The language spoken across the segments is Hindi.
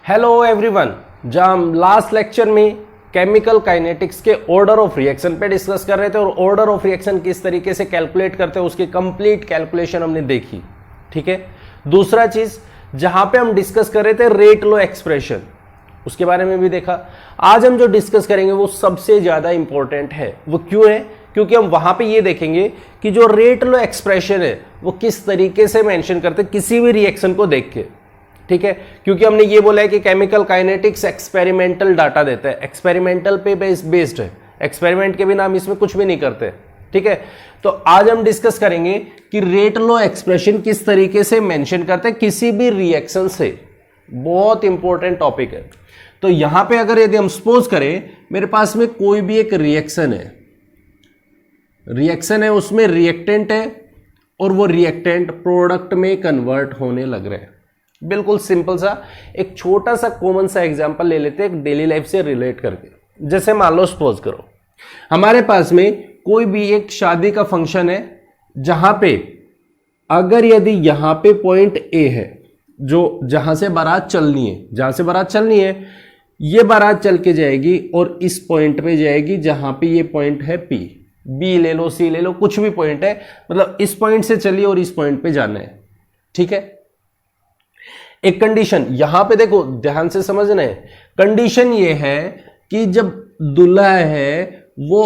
Hello everyone. जब हम लास्ट लेक्चर में केमिकल काइनेटिक्स के ऑर्डर ऑफ रिएक्शन पे डिस्कस कर रहे थे और ऑर्डर ऑफ रिएक्शन किस तरीके से कैलकुलेट करते हैं उसकी कंप्लीट कैलकुलेशन हमने देखी, ठीक है। दूसरा चीज जहां पे हम डिस्कस कर रहे थे रेट लॉ एक्सप्रेशन, उसके बारे में भी देखा। आज हम जो डिस्कस करेंगे वो सबसे ज्यादा इंपॉर्टेंट है। वो क्यों है? क्योंकि हम वहां पे ये देखेंगे कि जो रेट लॉ एक्सप्रेशन है वो किस तरीके से मेंशन करते किसी भी रिएक्शन को देख के, ठीक है। क्योंकि हमने ये बोला है कि केमिकल काइनेटिक्स एक्सपेरिमेंटल डाटा देता है, एक्सपेरिमेंटल पे बेस्ड है, एक्सपेरिमेंट के बिना हम इसमें कुछ भी नहीं करते, ठीक है। तो आज हम डिस्कस करेंगे कि रेट लॉ एक्सप्रेशन किस तरीके से मेंशन करते हैं किसी भी रिएक्शन से। बहुत इंपॉर्टेंट टॉपिक है। तो यहां पे अगर यदि हम सपोज करें मेरे पास में कोई भी एक रिएक्शन है, उसमें रिएक्टेंट है और वो रिएक्टेंट प्रोडक्ट में कन्वर्ट होने लग रहे हैं। बिल्कुल सिंपल सा एक छोटा सा कॉमन सा एग्जांपल ले लेते हैं डेली लाइफ से रिलेट करके। जैसे मान लो सपोज करो हमारे पास में कोई भी एक शादी का फंक्शन है जहां पे अगर यदि यहां पे पॉइंट ए है जो जहां से बारात चलनी है, ये बारात चल के जाएगी और इस पॉइंट पे जाएगी जहां पे ये पॉइंट है पी, बी ले लो, सी ले लो, कुछ भी पॉइंट है, मतलब इस पॉइंट से चलिए और इस पॉइंट पे जाना है, ठीक है। एक कंडीशन यहां पे देखो, ध्यान से समझना है। कंडीशन ये है कि जब दूल्हा है वो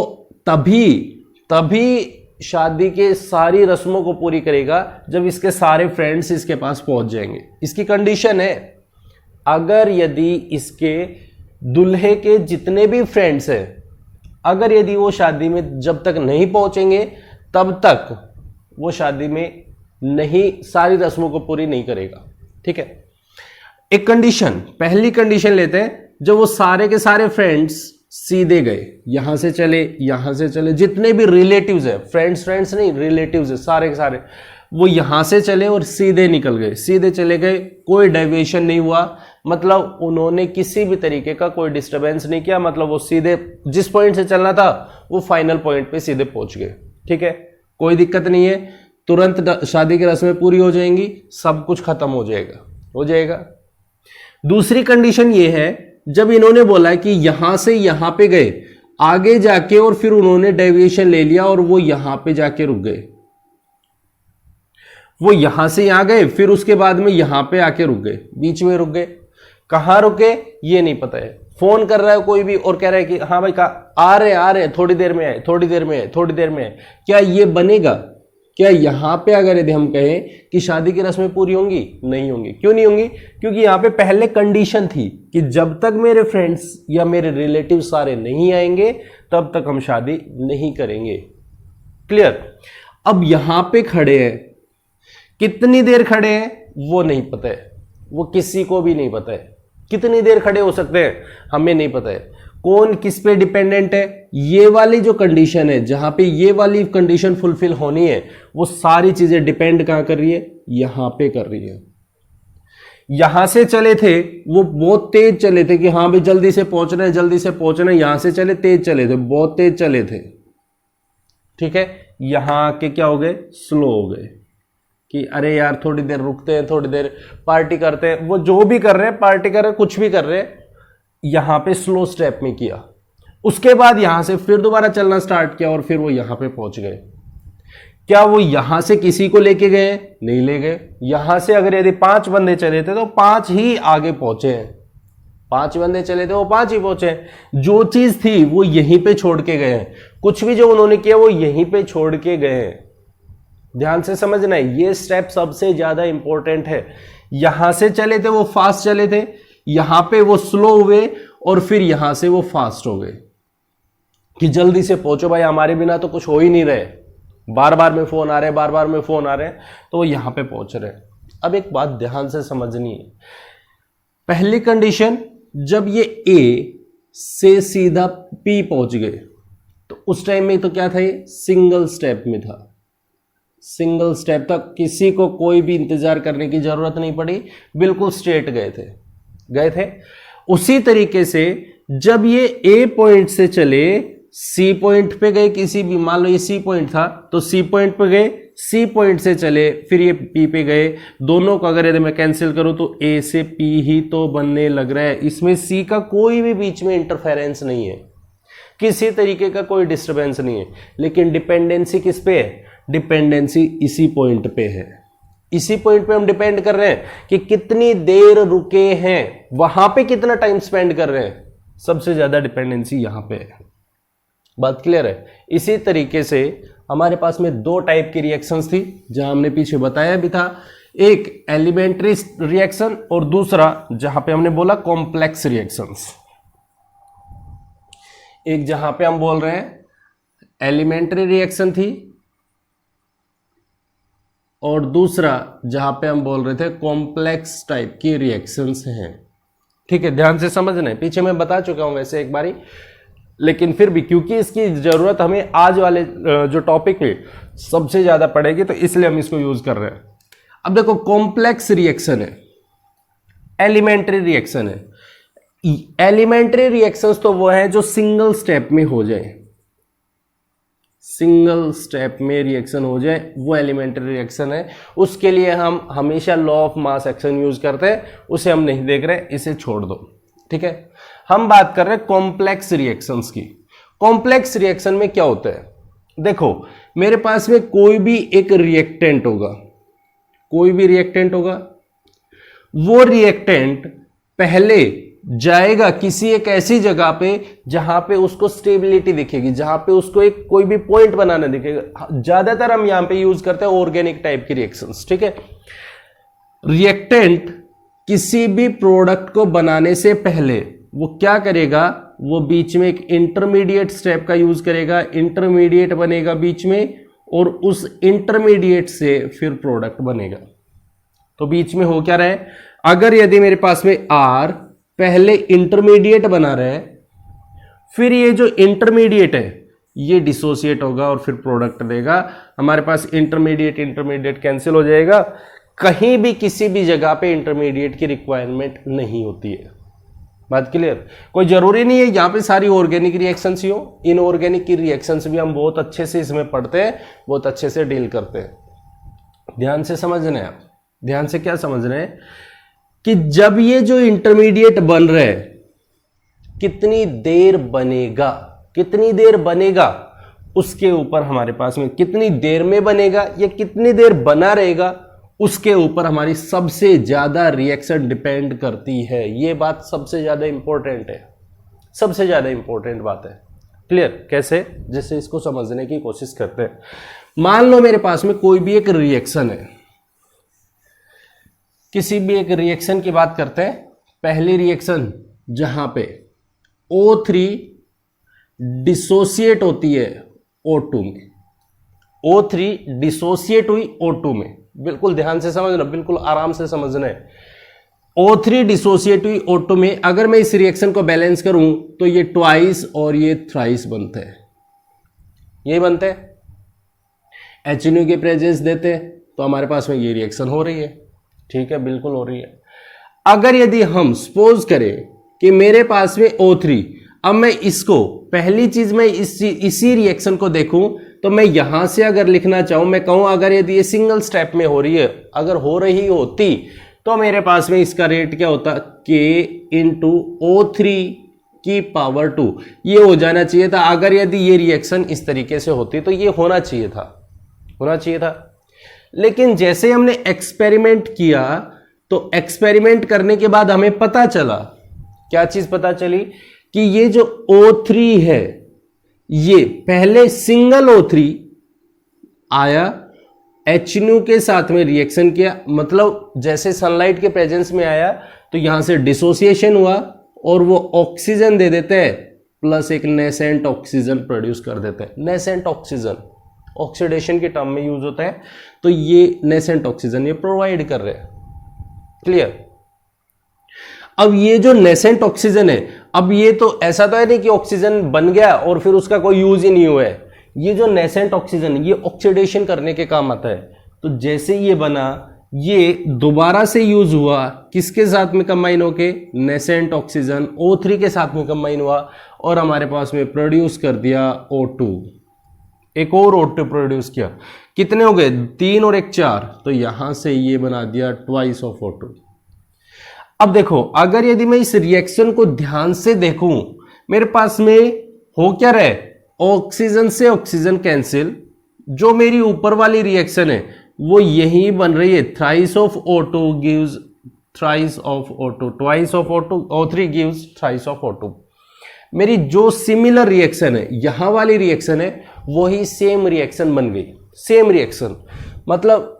तभी शादी के सारी रस्मों को पूरी करेगा जब इसके सारे फ्रेंड्स इसके पास पहुंच जाएंगे। इसकी कंडीशन है अगर यदि इसके दूल्हे के जितने भी फ्रेंड्स हैं, अगर यदि वो शादी में जब तक नहीं पहुंचेंगे तब तक वो शादी में नहीं, सारी रस्मों को पूरी नहीं करेगा, ठीक है। एक कंडीशन, पहली कंडीशन लेते हैं, जब वो सारे के सारे फ्रेंड्स सीधे गए, यहां से चले, जितने भी रिलेटिव्स है, फ्रेंड्स नहीं रिलेटिव्स है, सारे के सारे वो यहां से चले और सीधे निकल गए, सीधे चले गए, कोई डेविएशन नहीं हुआ, मतलब उन्होंने किसी भी तरीके का कोई डिस्टरबेंस नहीं किया, मतलब वो सीधे जिस पॉइंट से चलना था वो फाइनल पॉइंट पे सीधे पहुंच गए, ठीक है। कोई दिक्कत नहीं है, तुरंत शादी की रस्में पूरी हो जाएंगी, सब कुछ खत्म हो जाएगा। दूसरी कंडीशन ये है जब इन्होंने बोला कि यहां से यहां पे गए, आगे जाके और फिर उन्होंने डेविएशन ले लिया और वो यहां पे जाके रुक गए, वो यहां से यहां गए फिर उसके बाद में यहां पे आके रुक गए, बीच में रुक गए। कहां रुके ये नहीं पता है, फोन कर रहा है कोई भी और कह रहा है कि हाँ भाई आ रहे थोड़ी देर में आए। क्या ये बनेगा? क्या यहां पे अगर यदि हम कहें कि शादी की रस्में पूरी होंगी? नहीं होंगी। क्यों नहीं होंगी? क्योंकि यहां पे पहले कंडीशन थी कि जब तक मेरे फ्रेंड्स या मेरे रिलेटिव सारे नहीं आएंगे तब तक हम शादी नहीं करेंगे। क्लियर? अब यहां पे खड़े हैं, कितनी देर खड़े हैं वो नहीं पता है, वो किसी को भी नहीं पता है। कितनी देर खड़े हो सकते हैं हमें नहीं पता है। कौन किस पे डिपेंडेंट है? ये वाली जो कंडीशन है, जहां पे ये वाली कंडीशन फुलफिल होनी है, वो सारी चीजें डिपेंड कहां कर रही है? यहां पे कर रही है। यहां से चले थे वो बहुत तेज चले थे कि हाँ भाई जल्दी से पहुंचना है, यहां से चले तेज चले थे, बहुत तेज चले थे, ठीक है। यहां के क्या हो गए? स्लो हो गए कि अरे यार थोड़ी देर रुकते हैं, थोड़ी देर पार्टी करते हैं, वो जो भी कर रहे हैं, पार्टी कर रहे हैं, कुछ भी कर रहे हैं, यहां पे स्लो स्टेप में किया। उसके बाद यहां से फिर दोबारा चलना स्टार्ट किया और फिर वो यहां पे पहुंच गए। क्या वो यहां से किसी को लेके गए? नहीं ले गए। यहां से अगर यदि 5 बंदे चले थे तो 5 ही आगे पहुंचे हैं, 5 बंदे चले थे वो 5 ही पहुंचे हैं। जो चीज थी वो यहीं पे छोड़ के गए हैं, कुछ भी जो उन्होंने किया वो यहीं पे छोड़ के गए हैं। ध्यान से समझना है, ये स्टेप सबसे ज्यादा इंपॉर्टेंट है। यहां से चले थे वो फास्ट चले थे, यहां पे वो स्लो हुए और फिर यहां से वो फास्ट हो गए कि जल्दी से पहुंचो भाई, हमारे बिना तो कुछ हो ही नहीं रहे, बार बार में फोन आ रहे हैं, तो वो यहां पे पहुंच रहे हैं। अब एक बात ध्यान से समझनी है, पहली कंडीशन जब ये ए से सीधा पी पहुंच गए तो उस टाइम में तो क्या था? ये सिंगल स्टेप में था, सिंगल स्टेप तक किसी को कोई भी इंतजार करने की जरूरत नहीं पड़ी, बिल्कुल स्ट्रेट गए थे। उसी तरीके से जब ये ए पॉइंट से चले सी पॉइंट पे गए, किसी भी, मान लो ये सी पॉइंट था तो सी पॉइंट पे गए, सी पॉइंट से चले, फिर ये पी पे गए, दोनों को अगर यदि मैं कैंसिल करूं तो ए से पी ही तो बनने लग रहा है। इसमें सी का कोई भी बीच में इंटरफेरेंस नहीं है, किसी तरीके का कोई डिस्टरबेंस नहीं है। लेकिन डिपेंडेंसी किस पे है? डिपेंडेंसी इसी पॉइंट पे है। इसी पॉइंट पे हम डिपेंड कर रहे हैं कि कितनी देर रुके हैं, वहां पे कितना टाइम स्पेंड कर रहे हैं। सबसे ज्यादा डिपेंडेंसी यहां पे है। बात क्लियर है? इसी तरीके से हमारे पास में दो टाइप की रिएक्शंस थी, जहां हमने पीछे बताया भी था, एक एलिमेंट्री रिएक्शन और दूसरा जहां पे हमने बोला कॉम्प्लेक्स रिएक्शंस। एक जहां पे हम बोल रहे हैं एलिमेंट्री रिएक्शन थी और दूसरा जहां पे हम बोल रहे थे कॉम्प्लेक्स टाइप की रिएक्शंस हैं। ठीक है, ध्यान से समझना है। पीछे मैं बता चुका हूं वैसे एक बारी, लेकिन फिर भी क्योंकि इसकी जरूरत हमें आज वाले जो टॉपिक में सबसे ज्यादा पड़ेगी, तो इसलिए हम इसको यूज कर रहे हैं। अब देखो, कॉम्प्लेक्स रिएक्शन है, एलिमेंट्री रिएक्शन है। एलिमेंट्री रिएक्शंस तो वो है जो सिंगल स्टेप में हो जाए, सिंगल स्टेप में रिएक्शन हो जाए, वो एलिमेंट्री रिएक्शन है। उसके लिए हम हमेशा law of mass action use करते हैं, उसे हम नहीं देख रहे, इसे छोड़ दो। ठीक है, हम बात कर रहे हैं कॉम्प्लेक्स रिएक्शंस की। कॉम्प्लेक्स रिएक्शन में क्या होता है? देखो, मेरे पास में कोई भी एक रिएक्टेंट होगा, कोई भी रिएक्टेंट होगा, वो रिएक्टेंट पहले जाएगा किसी एक ऐसी जगह पे जहां पे उसको स्टेबिलिटी दिखेगी, जहां पे उसको एक कोई भी पॉइंट बनाना दिखेगा। ज्यादातर हम यहां पे यूज करते हैं ऑर्गेनिक टाइप की रिएक्शंस। ठीक है, रिएक्टेंट किसी भी प्रोडक्ट को बनाने से पहले वो क्या करेगा? वो बीच में एक इंटरमीडिएट स्टेप का यूज करेगा, इंटरमीडिएट बनेगा बीच में, और उस इंटरमीडिएट से फिर प्रोडक्ट बनेगा। तो बीच में हो क्या रहा है? अगर यदि मेरे पास में आर पहले इंटरमीडिएट बना रहा है, फिर ये जो इंटरमीडिएट है ये डिसोसिएट होगा और फिर प्रोडक्ट देगा। हमारे पास इंटरमीडिएट इंटरमीडिएट कैंसिल हो जाएगा। कहीं भी किसी भी जगह पे इंटरमीडिएट की रिक्वायरमेंट नहीं होती है। बात क्लियर? कोई जरूरी नहीं है यहां पे सारी ऑर्गेनिक रिएक्शंस ही हो, इनऑर्गेनिक की रिएक्शंस भी हम बहुत अच्छे से इसमें पढ़ते हैं, बहुत अच्छे से डील करते हैं। ध्यान से समझना है आप। ध्यान से क्या समझ रहे हैं कि जब ये जो इंटरमीडिएट बन रहा है, कितनी देर बनेगा, कितनी देर बनेगा, उसके ऊपर हमारे पास में कितनी देर में बनेगा या कितनी देर बना रहेगा, उसके ऊपर हमारी सबसे ज्यादा रिएक्शन डिपेंड करती है। ये बात सबसे ज्यादा इंपॉर्टेंट है, सबसे ज्यादा इंपॉर्टेंट बात है। क्लियर? कैसे? जैसे इसको समझने की कोशिश करते हैं। मान लो मेरे पास में कोई भी एक रिएक्शन है, किसी भी एक रिएक्शन की बात करते हैं। पहली रिएक्शन जहां पे O3 डिसोसिएट होती है O2 में, O3 डिसोसिएट हुई O2 में। बिल्कुल ध्यान से समझना, बिल्कुल आराम से समझना है। O3 डिसोसिएट हुई O2 में। अगर मैं इस रिएक्शन को बैलेंस करूं तो ये ट्वाइस और ये थ्राइस बनते हैं, ये बनते हैं। HNO के प्रेजेंस देते हैं तो हमारे पास में ये रिएक्शन हो रही है। ठीक है, बिल्कुल हो रही है। अगर यदि हम सपोज करें कि मेरे पास में O3, अब मैं इसको पहली चीज में इसी रिएक्शन को देखूं तो मैं यहां से अगर लिखना चाहूं, मैं कहूं अगर यदि ये सिंगल स्टेप में हो रही है, अगर हो रही होती तो मेरे पास में इसका रेट क्या होता? K इंटू O3 की पावर 2 ये हो जाना चाहिए था। अगर यदि ये रिएक्शन इस तरीके से होती तो ये होना चाहिए था, होना चाहिए था। लेकिन जैसे हमने एक्सपेरिमेंट किया तो एक्सपेरिमेंट करने के बाद हमें पता चला, क्या चीज पता चली? कि ये जो O3 है ये पहले सिंगल O3 आया, HNO के साथ में रिएक्शन किया, मतलब जैसे सनलाइट के प्रेजेंस में आया तो यहां से डिसोसिएशन हुआ और वो ऑक्सीजन दे देते हैं प्लस एक नेसेंट ऑक्सीजन प्रोड्यूस कर देते हैं। नेसेंट ऑक्सीजन ऑक्सीडेशन के टर्म में यूज होता है, तो ये नेसेंट ऑक्सीजन ये प्रोवाइड कर रहे हैं। क्लियर? अब ये जो नेसेंट ऑक्सीजन है, अब ये तो ऐसा तो है नहीं कि ऑक्सीजन बन गया और फिर उसका कोई यूज ही नहीं हुआ है। ये जो नेसेंट ऑक्सीजन है ये ऑक्सीडेशन करने के काम आता है। तो जैसे ये बना, ये दोबारा से यूज हुआ, किसके साथ में कंबाइन होके? नेसेंट ऑक्सीजन O3 के साथ में कंबाइन हुआ और हमारे पास में प्रोड्यूस कर दिया O2, एक और O2 प्रोड्यूस किया, कितने हो गए 3 और 1 4, तो यहां से ये बना दिया ट्वाइस ऑफ O2। अब देखो अगर यदि मैं इस रिएक्शन को ध्यान से देखूं, मेरे पास में हो क्या रहे, ऑक्सीजन से ऑक्सीजन कैंसिल, जो मेरी ऊपर वाली रिएक्शन है वो यही बन रही है, thrice of O2 gives thrice of O2, twice of O2, O3 gives thrice of O2। मेरी जो सिमिलर रिएक्शन है, यहां वाली रिएक्शन है, वही सेम रिएक्शन बन गई, सेम रिएक्शन। मतलब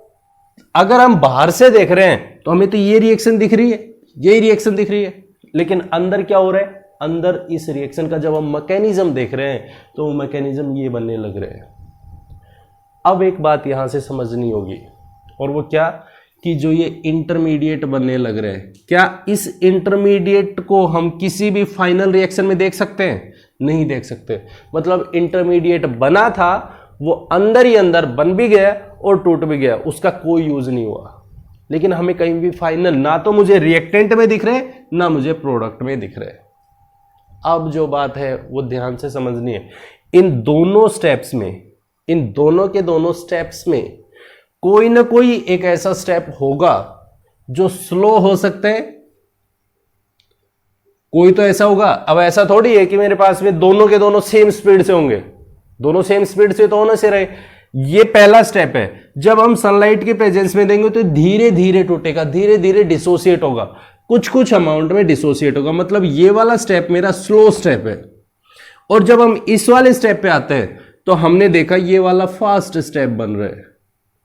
अगर हम बाहर से देख रहे हैं तो हमें तो ये रिएक्शन दिख रही है, यही रिएक्शन दिख रही है, लेकिन अंदर क्या हो रहा है, अंदर इस रिएक्शन का जब हम मैकेनिज्म देख रहे हैं तो वो मैकेनिज्म ये बनने लग रहे हैं। अब एक बात यहां से समझनी होगी, और वो क्या, कि जो ये इंटरमीडिएट बनने लग रहे हैं, क्या इस इंटरमीडिएट को हम किसी भी फाइनल रिएक्शन में देख सकते हैं? नहीं देख सकते। मतलब इंटरमीडिएट बना था, वो अंदर ही अंदर बन भी गया और टूट भी गया, उसका कोई यूज नहीं हुआ। लेकिन हमें कहीं भी फाइनल ना तो मुझे रिएक्टेंट में दिख रहे, ना मुझे प्रोडक्ट में दिख रहे। अब जो बात है वो ध्यान से समझनी है, इन दोनों स्टेप्स में, इन दोनों के दोनों स्टेप्स में कोई ना कोई एक ऐसा स्टेप होगा जो स्लो हो सकता है, कोई तो ऐसा होगा। अब ऐसा थोड़ी है कि मेरे पास में दोनों के दोनों सेम स्पीड से होंगे, दोनों सेम स्पीड से तो होने से रहे। ये पहला स्टेप है, जब हम सनलाइट के प्रेजेंस में देंगे तो धीरे धीरे टूटेगा, धीरे धीरे डिसोसिएट होगा, कुछ कुछ अमाउंट में डिसोसिएट होगा। मतलब ये वाला स्टेप मेरा स्लो स्टेप है। और जब हम इस वाले स्टेप पे आते हैं तो हमने देखा ये वाला फास्ट स्टेप बन रहा है।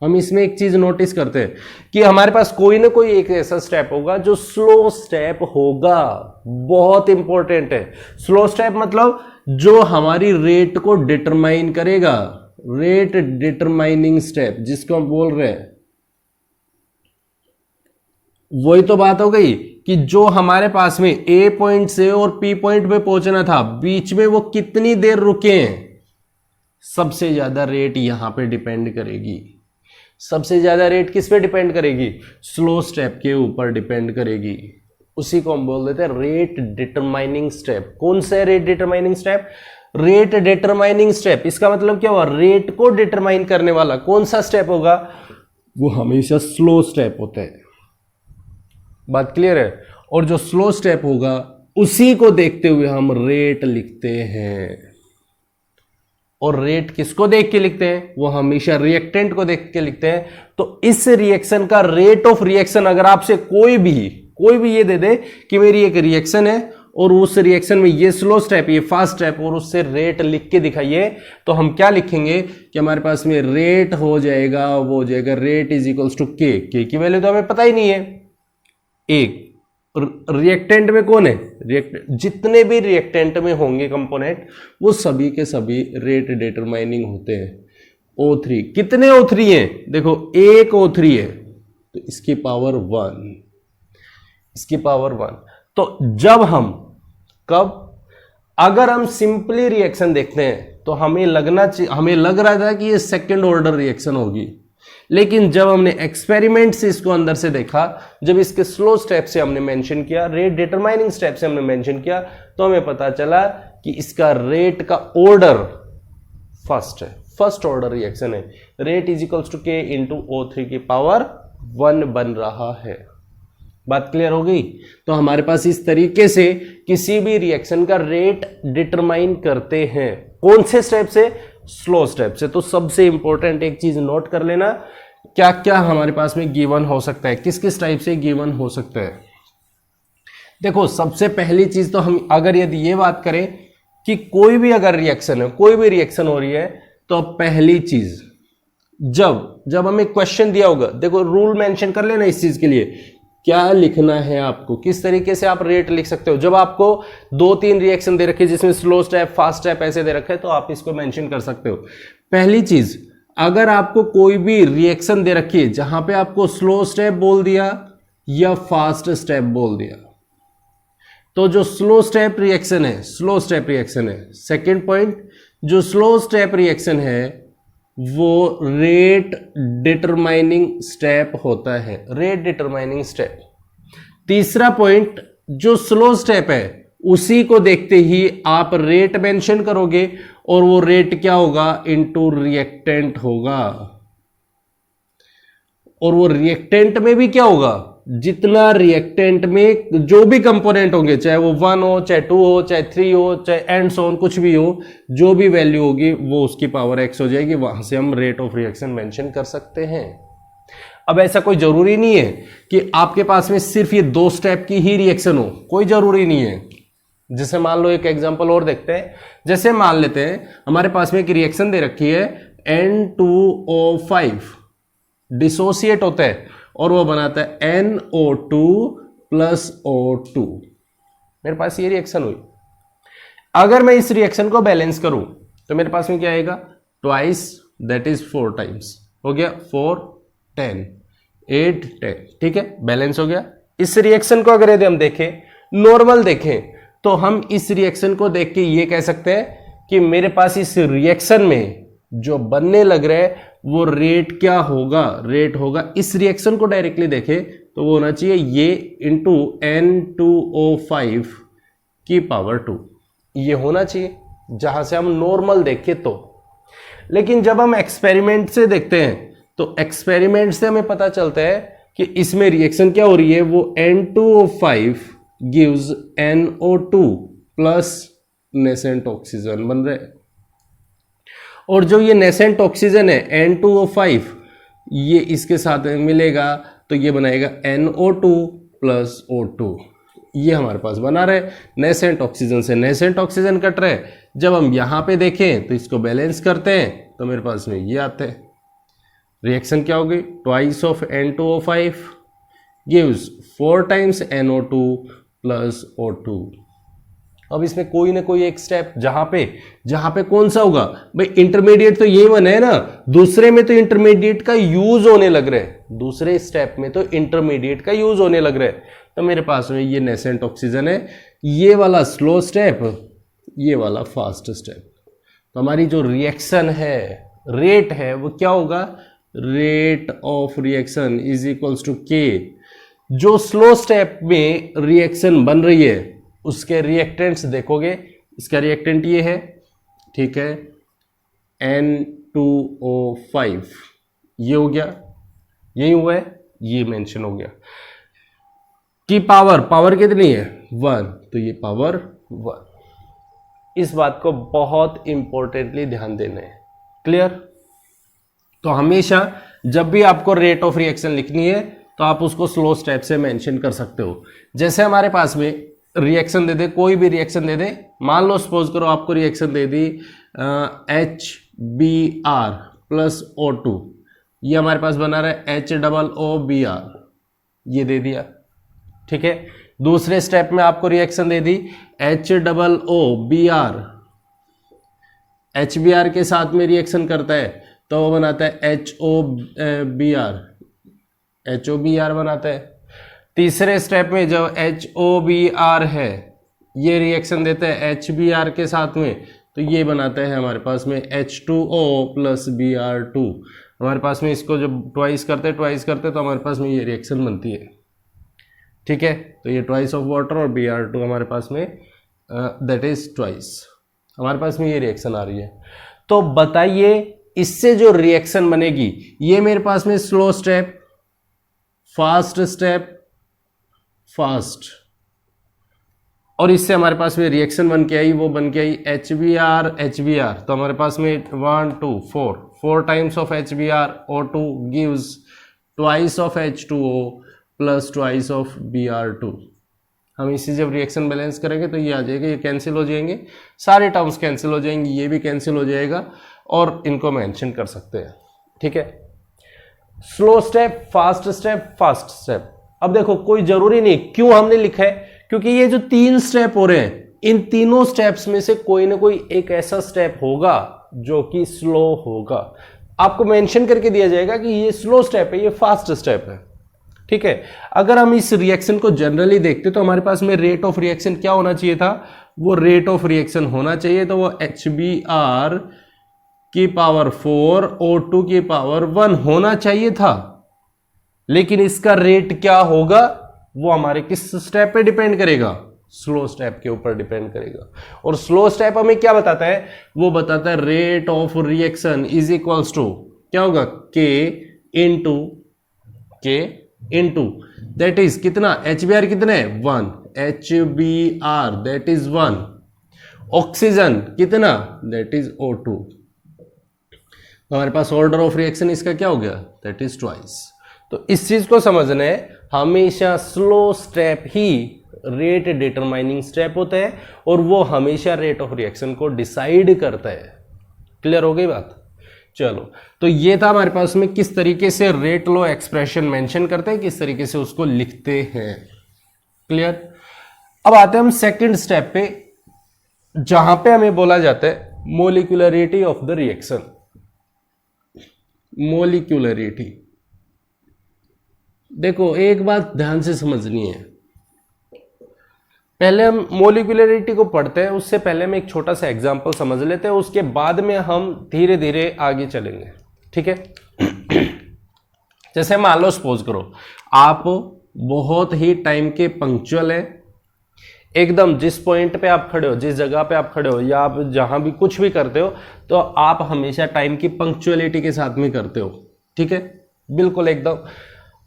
हम इसमें एक चीज नोटिस करते हैं कि हमारे पास कोई ना कोई एक ऐसा स्टेप होगा जो स्लो स्टेप होगा। बहुत इंपॉर्टेंट है स्लो स्टेप, मतलब जो हमारी रेट को डिटरमाइन करेगा, रेट डिटरमाइनिंग स्टेप जिसको हम बोल रहे हैं। वही तो बात हो गई कि जो हमारे पास में ए पॉइंट से और पी पॉइंट पे पहुंचना था, बीच में वो कितनी देर रुके हैं, सबसे ज्यादा रेट यहां पे डिपेंड करेगी। सबसे ज्यादा रेट किस पे डिपेंड करेगी? स्लो स्टेप के ऊपर डिपेंड करेगी। उसी को हम बोल देते हैं रेट डिटरमाइनिंग स्टेप। कौन सा है rate determining step? Rate determining step. इसका मतलब क्या हुआ? रेट को डिटरमाइन करने वाला कौन सा स्टेप होगा? वो हमेशा स्लो स्टेप होता है। बात क्लियर है? और जो स्लो स्टेप होगा उसी को देखते हुए हम रेट लिखते हैं। और रेट किसको देख के लिखते हैं? वो हमेशा रिएक्टेंट को देख के लिखते हैं। तो इस रिएक्शन का रेट ऑफ रिएक्शन अगर आपसे कोई भी ये दे दे कि मेरी एक रिएक्शन है और उस रिएक्शन में ये स्लो स्टेप, ये फास्ट स्टेप, और उससे रेट लिख के दिखाइए, तो हम क्या लिखेंगे कि हमारे पास में रेट हो जाएगा, वो हो जाएगा रेट इज इक्वल्स टू के की वैल्यू तो हमें पता ही नहीं है। एक रिएक्टेंट में कौन है? जितने भी रिएक्टेंट में होंगे कंपोनेंट वो सभी के सभी रेट डिटरमाइनिंग होते हैं। O3 कितने O3 हैं? देखो एक O3 है तो इसकी पावर 1, इसकी पावर 1। तो जब हम अगर हम सिंपली रिएक्शन देखते हैं तो हमें लग रहा था कि ये सेकेंड ऑर्डर रिएक्शन होगी, लेकिन जब हमने एक्सपेरिमेंट से इसको अंदर से देखा, जब इसके स्लो स्टेप से हमने मेंशन किया, रेट डिटरमाइनिंग स्टेप से हमने मेंशन किया, तो हमें पता चला कि इसका रेट का ऑर्डर फर्स्ट है, फर्स्ट ऑर्डर रिएक्शन है। रेट इज इक्वल्स टू के इंटू O3 की पावर 1 बन रहा है। बात क्लियर हो गई? तो हमारे पास इस तरीके से किसी भी रिएक्शन का रेट डिटरमाइन करते हैं। कौन से स्टेप से? स्लो स्टेप से। तो सबसे इंपॉर्टेंट एक चीज नोट कर लेना, क्या क्या हमारे पास में गिवन हो सकता है, किस किस टाइप से गिवन हो सकता है। देखो सबसे पहली चीज तो हम अगर यदि ये बात करें कि कोई भी अगर रिएक्शन है, कोई भी रिएक्शन हो रही है, तो पहली चीज जब हमें क्वेश्चन दिया होगा, देखो रूल मेंशन कर लेना इस चीज के लिए, क्या लिखना है आपको, किस तरीके से आप रेट लिख सकते हो। जब आपको 2-3 रिएक्शन दे रखे जिसमें स्लो स्टेप, फास्ट स्टेप ऐसे दे रखे, तो आप इसको मेंशन कर सकते हो। पहली चीज, अगर आपको कोई भी रिएक्शन दे रखी है जहां पे आपको स्लो स्टेप बोल दिया या फास्ट स्टेप बोल दिया, तो जो स्लो स्टेप रिएक्शन है, स्लो स्टेप रिएक्शन है। सेकेंड पॉइंट, जो स्लो स्टेप रिएक्शन है वो रेट डिटरमाइनिंग स्टेप होता है, रेट डिटरमाइनिंग स्टेप। तीसरा पॉइंट, जो स्लो स्टेप है उसी को देखते ही आप रेट मेंशन करोगे, और वो रेट क्या होगा, इनटू रिएक्टेंट होगा। और वो रिएक्टेंट में भी क्या होगा, जितना रिएक्टेंट में जो भी कंपोनेंट होंगे, चाहे वो 1 हो, चाहे 2 हो, चाहे 3 हो, चाहे एंड सो ऑन, कुछ भी हो, जो भी वैल्यू होगी वो उसकी पावर x हो जाएगी। वहां से हम रेट ऑफ रिएक्शन मेंशन कर सकते हैं। अब ऐसा कोई जरूरी नहीं है कि आपके पास में सिर्फ ये 2 स्टेप की ही रिएक्शन हो, कोई जरूरी नहीं है। जैसे मान लो एक एग्जांपल और देखते हैं। जैसे मान लेते हैं हमारे पास में एक रिएक्शन दे रखी है, N2O5 डिसोसिएट होता है और वो बनाता है NO2 प्लस O2। मेरे पास ये रिएक्शन हुई। अगर मैं इस रिएक्शन को बैलेंस करूं तो मेरे पास में क्या आएगा, ट्वाइस, दैट इज 4 टाइम्स, हो गया 4 10 8 10, ठीक है, बैलेंस हो गया। इस रिएक्शन को अगर यदि हम देखें, नॉर्मल देखें, तो हम इस रिएक्शन को देख के ये कह सकते हैं कि मेरे पास इस रिएक्शन में जो बनने लग रहा है वो रेट क्या होगा, रेट होगा, इस रिएक्शन को डायरेक्टली देखें तो वो होना चाहिए ये इंटू N2O5 की पावर 2, ये होना चाहिए जहां से हम नॉर्मल देखें तो। लेकिन जब हम एक्सपेरिमेंट से देखते हैं तो एक्सपेरिमेंट से हमें पता चलता है कि इसमें रिएक्शन क्या हो रही है, वो N2O5 gives NO2 plus nascent oxygen बन रहे हैं। और जो ये नेसेंट ऑक्सीजन है N2O5, ये इसके साथ मिलेगा तो ये बनाएगा NO2 प्लस O2, ये हमारे पास बना रहे। नेसेंट ऑक्सीजन से नेसेंट ऑक्सीजन कट रहे। जब हम यहां पे देखें तो इसको बैलेंस करते हैं तो मेरे पास में ये आते हैं। रिएक्शन क्या होगी, twice of N2O5 gives 4 times NO2 plus O2। अब इसमें कोई ना कोई एक स्टेप जहां पे कौन सा होगा भाई, इंटरमीडिएट तो ये वन है ना, दूसरे में तो इंटरमीडिएट का यूज होने लग रहा है, दूसरे स्टेप में तो इंटरमीडिएट का यूज होने लग रहा है। तो मेरे पास में ये नेसेंट ऑक्सीजन है, ये वाला स्लो स्टेप, ये वाला फास्ट स्टेप। तो हमारी जो रिएक्शन है, रेट है, वो क्या होगा, rate of reaction is equals to K। जो स्लो स्टेप में रिएक्शन बन रही है उसके रिएक्टेंट्स देखोगे, इसका रिएक्टेंट ये है, ठीक है, N2O5, ये हो गया, यही हुआ है, ये मेंशन हो गया। की पावर कितनी है, 1, तो ये पावर 1। इस बात को बहुत इंपॉर्टेंटली ध्यान देना है, क्लियर। तो हमेशा जब भी आपको रेट ऑफ रिएक्शन लिखनी है तो आप उसको स्लो स्टेप से मेंशन कर सकते हो। जैसे हमारे पास में रिएक्शन दे दे, कोई भी रिएक्शन दे दे, मान लो सपोज करो आपको रिएक्शन दे दी HBr प्लस O2, ये हमारे पास बना रहा है HOOBr, ये दे दिया, ठीक है। दूसरे स्टेप में आपको रिएक्शन दे दी HOOBr, HBr के साथ में रिएक्शन करता है तो वो बनाता है HOBr बनाता है। तीसरे स्टेप में जब HOBr है, ये रिएक्शन देता है HBr के साथ में, तो ये बनाता है हमारे पास में H2O प्लस Br2। हमारे पास में इसको जब ट्वाइस करते तो हमारे पास में ये रिएक्शन बनती है, ठीक है। तो ये ट्वाइस ऑफ वाटर और Br2 हमारे पास में दैट इज ट्वाइस, हमारे पास में ये रिएक्शन आ रही है। तो बताइए इससे जो रिएक्शन बनेगी, ये मेरे पास में slow step, fast step, fast, और इससे हमारे पास में रिएक्शन बन के आई, वो बन के आई HBr। तो हमारे पास में 1 2 4 times of HBr, O2 gives twice of H2O plus twice of Br2। हम इसी जब रिएक्शन बैलेंस करेंगे तो ये आ जाएगा, ये कैंसिल हो जाएंगे, सारे टर्म्स कैंसिल हो जाएंगे, ये भी कैंसिल हो जाएगा, और इनको मेंशन कर सकते हैं, ठीक है। Slow step, fast step, fast step. अब देखो कोई जरूरी नहीं, क्यों हमने लिखा है, क्योंकि ये जो 3 स्टेप हो रहे हैं, इन तीनों स्टेप्स में से कोई ना कोई एक ऐसा स्टेप होगा जो कि स्लो होगा। आपको मेंशन करके दिया जाएगा कि ये स्लो स्टेप है, ये फास्ट स्टेप है, ठीक है। अगर हम इस रिएक्शन को जनरली देखते तो हमारे पास में रेट ऑफ रिएक्शन क्या होना चाहिए था, वो रेट ऑफ रिएक्शन होना चाहिए तो वो HBr की पावर 4 O2 की पावर 1 होना चाहिए था। लेकिन इसका रेट क्या होगा वो हमारे किस स्टेप पे डिपेंड करेगा, स्लो स्टेप के ऊपर डिपेंड करेगा। और स्लो स्टेप हमें क्या बताता है, वो बताता है rate of reaction is equals to क्या होगा, के इनटू दैट इज कितना, HBr कितना है 1, HBr दैट इज 1, ऑक्सीजन कितना दैट इज O2। तो हमारे पास ऑर्डर ऑफ रिएक्शन इसका क्या हो गया, दैट इज ट्वाइस। तो इस चीज को समझना है, हमेशा स्लो स्टेप ही रेट डिटरमाइनिंग स्टेप होता है और वो हमेशा रेट ऑफ रिएक्शन को डिसाइड करता है। क्लियर हो गई बात। चलो, तो ये था हमारे पास में किस तरीके से रेट लॉ एक्सप्रेशन मेंशन करते हैं, किस तरीके से उसको लिखते हैं। क्लियर। अब आते हैं हम सेकंड स्टेप पे, जहां पे हमें बोला जाता है molecularity of the reaction. Molecularity, देखो एक बात ध्यान से समझनी है, पहले हम मोलिकुलरिटी को पढ़ते हैं, उससे पहले हम एक छोटा सा एग्जांपल समझ लेते हैं, उसके बाद में हम धीरे धीरे आगे चलेंगे। ठीक है। जैसे मान लो सपोज करो आप बहुत ही टाइम के पंक्चुअल है, एकदम जिस पॉइंट पे आप खड़े हो, जिस जगह पे आप खड़े हो, या आप जहां भी कुछ भी करते हो, तो आप हमेशा टाइम की पंक्चुअलिटी के साथ में करते हो। ठीक है, बिल्कुल एकदम